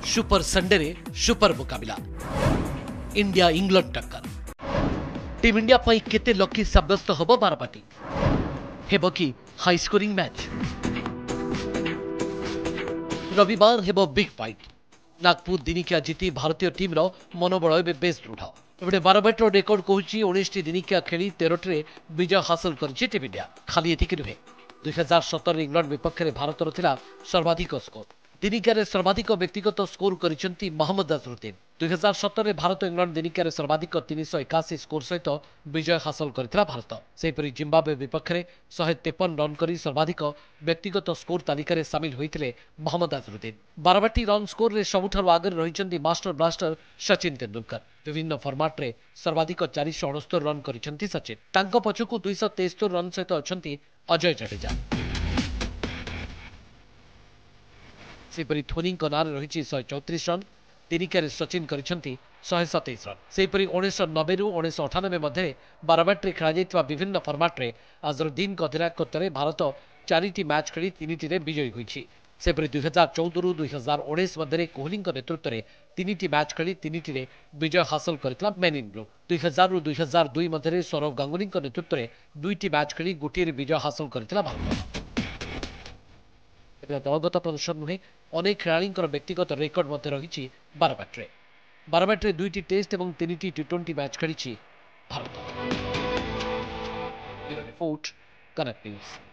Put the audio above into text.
Super Sunday रे super मुकाबला India England टक्कर टीम इंडिया पई केते लकी साब्यस्त हबो बारबाटी हेबो की हाई स्कोरिंग मैच रविवार हेबो बिग फाइट नागपुर दिनिकिया जीति भारतीय टीम रो मनोबल एबे बेस दृढ़ एबे बारबाटीर रेकर्ड कहूची 19 दिनिकिया खेली 13 विजय हासिल करछि टीम इंडिया खाली एतिक नुहे 2017 इंग्लैंड विपक्ष में भारतर थिला सर्वाधिक स्कोर दिनिकिया सर्वाधिक व्यक्तिगत स्कोर करिसेंती मोहम्मद अजहरुद्दीन 2017 भारत इंग्लैंड दिनिकिया सर्वाधिक 381 स्कोर सहित विजय हासिल करथिला भारत सेपरि जिम्बाब्वे विपक्ष में 153 रन करी सर्वाधिक व्यक्तिगत स्कोर तालिका सामिल होइतिले मोहम्मद अजहरुद्दीन बारबाटी रन स्कोर रे सबुठारु आगे रहिसेंती मास्टर ब्लास्टर सचिन तेंदुलकर विभिन्न फॉर्मेट रे सर्वाधिक 469 रन करिसेंती सचिन तांको पछकु 273 रन सहित अछंती अजय जडेजा सेपरि धोनी नार रही 134 रन दिनिकिया सचिन करिसेंती 127 रन सेपरि 1990 रु 1998 मध्य बारबाटी खेल विभिन्न फॉर्मेट रे अजहरुद्दीन अधिनायकत्व भारत 4 मैच खेली 3 रे विजयी होइछि सेपरि 2014 रु 2019 मध्य कोहली नेतृत्व में 3 मैच खेली 3 रे विजय हासिल करथिला मेन इन ग्रुप 2000 रु 2002 मध्य सौरव गांगुली नेतृत्व में 2 मैच खेली 1 विजय हासिल करथिला भारत दलगत प्रदर्शन नुहे अनेक खेलाड़ी व्यक्तिगत रेकर्ड रही बारबाटी 2 टेस्ट और 3 टी20 मैच खेली भारत। Report connect news.